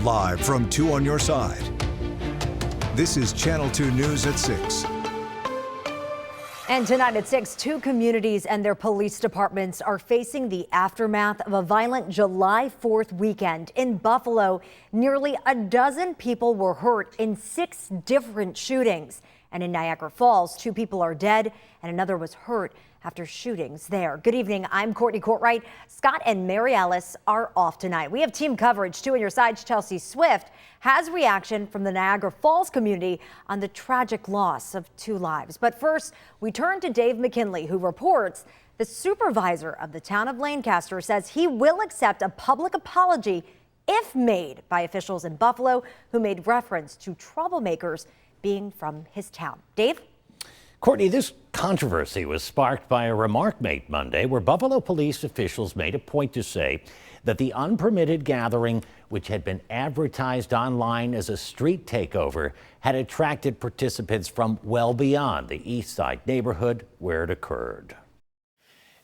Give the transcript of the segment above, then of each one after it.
Live from 2 on your side. This is Channel 2 News at 6. And tonight at 6, 2 communities and their police departments are facing the aftermath of a violent July 4th weekend. In Buffalo, nearly a dozen people were hurt in 6 different shootings. And in Niagara Falls, 2 people are dead and another was hurt after shootings there. Good evening. I'm Courtney Courtwright. Scott and Mary Alice are off tonight. We have team coverage. 2 on your side's Chelsea Swift has reaction from the Niagara Falls community on the tragic loss of 2 lives. But first, we turn to Dave McKinley, who reports the supervisor of the town of Lancaster says he will accept a public apology if made by officials in Buffalo who made reference to troublemakers being from his town. Dave? Courtney, this controversy was sparked by a remark made Monday where Buffalo police officials made a point to say that the unpermitted gathering, which had been advertised online as a street takeover, had attracted participants from well beyond the East Side neighborhood where it occurred.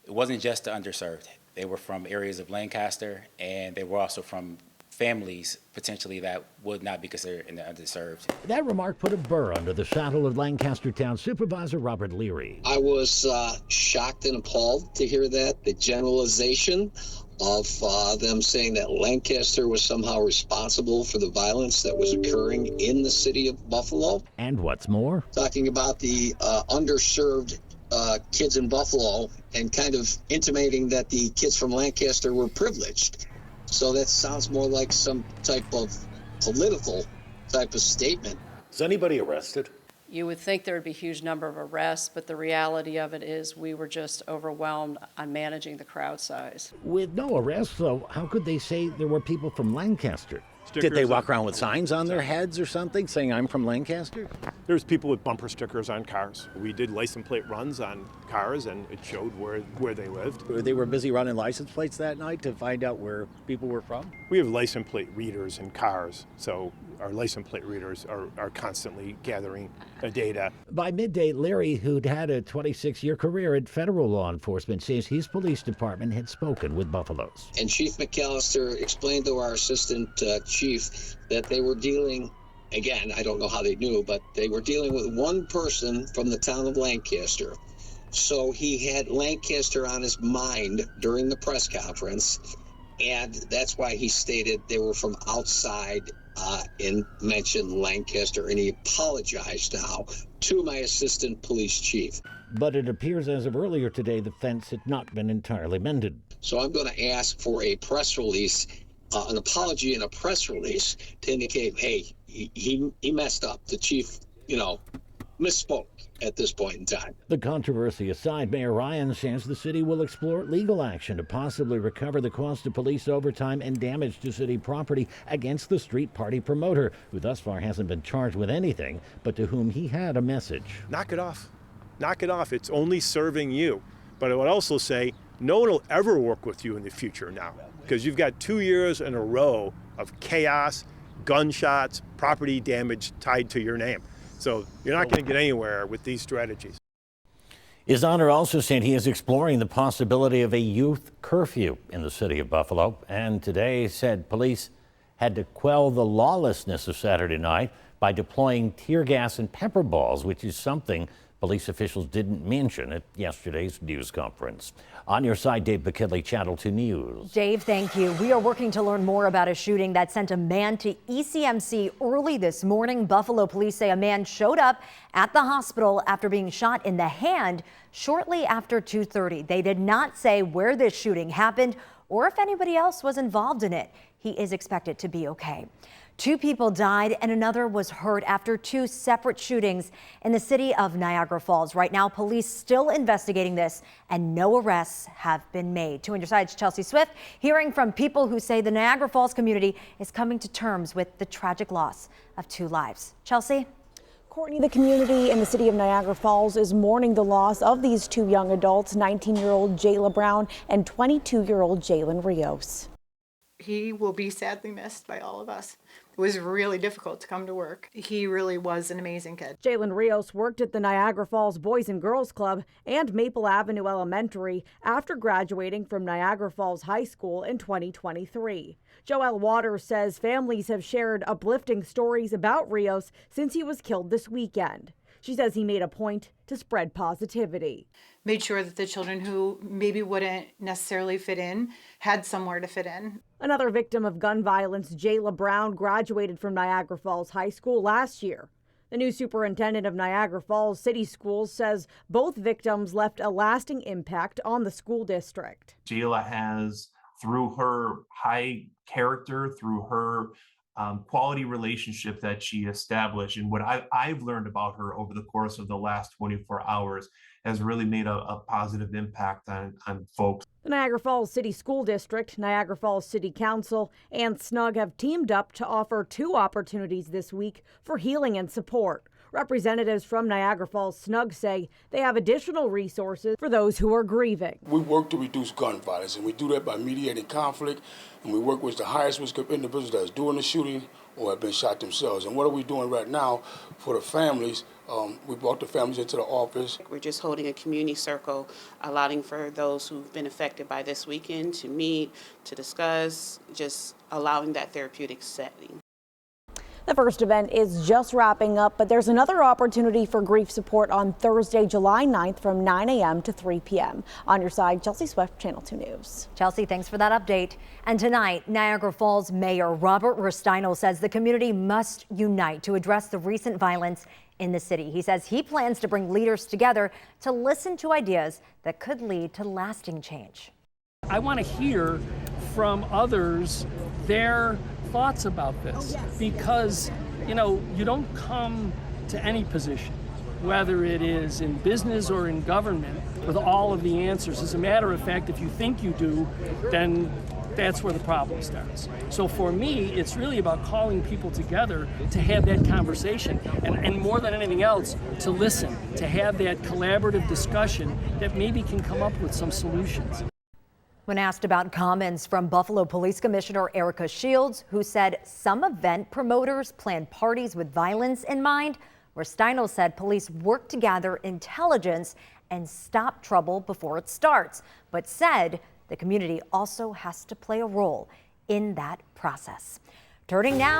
It wasn't just the underserved. They were from areas of Lancaster, and they were also from families potentially that would not be considered in the underserved. That remark put a burr under the saddle of Lancaster Town Supervisor Robert Leary. I was shocked and appalled to hear that, the generalization of them saying that Lancaster was somehow responsible for the violence that was occurring in the city of Buffalo. And what's more, talking about the underserved kids in Buffalo and kind of intimating that the kids from Lancaster were privileged. So that sounds more like some type of political type of statement. Is anybody arrested? You would think there would be a huge number of arrests, but the reality of it is we were just overwhelmed on managing the crowd size. with no arrests, though, how could they say there were people from Lancaster? Did they walk around with signs on their heads or something saying I'm from Lancaster? There's people with bumper stickers on cars. We did license plate runs on cars and it showed where they lived. They were busy running license plates that night to find out where people were from? We have license plate readers in cars, so our license plate readers are constantly gathering data. By midday, Leary, who'd had a 26-year career in federal law enforcement, says his police department had spoken with Buffalo's. And Chief McAllister explained to our assistant chief that they were dealing, again, I don't know how they knew, but they were dealing with one person from the town of Lancaster. So he had Lancaster on his mind during the press conference, and that's why he stated they were from outside and mentioned Lancaster, and he apologized now to my assistant police chief. But it appears as of earlier today, the fence had not been entirely mended. So I'm going to ask for a press release, an apology and a press release to indicate, hey, he messed up. The chief, misspoke at this point in time. The controversy aside, Mayor Ryan says the city will explore legal action to possibly recover the cost of police overtime and damage to city property against the street party promoter, who thus far hasn't been charged with anything, but to whom he had a message. Knock it off. Knock it off. It's only serving you. But I would also say no one will ever work with you in the future now, because you've got 2 years in a row of chaos, gunshots, property damage tied to your name. So you're not going to get anywhere with these strategies. His Honor also said he is exploring the possibility of a youth curfew in the city of Buffalo, and today said police had to quell the lawlessness of Saturday night by deploying tear gas and pepper balls, which is something police officials didn't mention at yesterday's news conference. On your side, Dave McKinley, Channel 2 News. Dave, thank you. We are working to learn more about a shooting that sent a man to ECMC early this morning. Buffalo police say a man showed up at the hospital after being shot in the hand shortly after 2:30. They did not say where this shooting happened or if anybody else was involved in it. He is expected to be okay. 2 people died and another was hurt after 2 separate shootings in the city of Niagara Falls. Right now, police still investigating this and no arrests have been made. 2 on your side's Chelsea Swift, hearing from people who say the Niagara Falls community is coming to terms with the tragic loss of 2 lives. Chelsea? Courtney, the community in the city of Niagara Falls is mourning the loss of these 2 young adults, 19-year-old Jayla Brown and 22-year-old Jalen Rios. He will be sadly missed by all of us. It was really difficult to come to work. He really was an amazing kid. Jalen Rios worked at the Niagara Falls Boys and Girls Club and Maple Avenue Elementary after graduating from Niagara Falls High School in 2023. Joelle Waters says families have shared uplifting stories about Rios since he was killed this weekend. She says he made a point to spread positivity. Made sure that the children who maybe wouldn't necessarily fit in had somewhere to fit in. Another victim of gun violence, Jayla Brown, graduated from Niagara Falls High School last year. The new superintendent of Niagara Falls City Schools says both victims left a lasting impact on the school district. Jayla has, through her high character, through her quality relationship that she established, and what I've learned about her over the course of the last 24 hours has really made a positive impact on folks. The Niagara Falls City School District, Niagara Falls City Council, and SNUG have teamed up to offer 2 opportunities this week for healing and support. Representatives from Niagara Falls SNUG say they have additional resources for those who are grieving. We work to reduce gun violence, and we do that by mediating conflict, and we work with the highest risk of individuals that is doing the shooting or have been shot themselves. And what are we doing right now for the families? We brought the families into the office. We're just holding a community circle, allowing for those who've been affected by this weekend to meet, to discuss, just allowing that therapeutic setting. The first event is just wrapping up, but there's another opportunity for grief support on Thursday, July 9th from 9 a.m. to 3 p.m. On your side, Chelsea Swift, Channel 2 News. Chelsea, thanks for that update. And tonight, Niagara Falls Mayor Robert Rustino says the community must unite to address the recent violence in the city. He says he plans to bring leaders together to listen to ideas that could lead to lasting change. I want to hear from others their thoughts about this, because you don't come to any position, whether it is in business or in government, with all of the answers. As a matter of fact, if you think you do, then that's where the problem starts. So for me, it's really about calling people together to have that conversation, and more than anything else, to listen, to have that collaborative discussion that maybe can come up with some solutions. When asked about comments from Buffalo Police Commissioner Erica Shields, who said some event promoters plan parties with violence in mind, Rustino said police work to gather intelligence and stop trouble before it starts, but said the community also has to play a role in that process. Turning now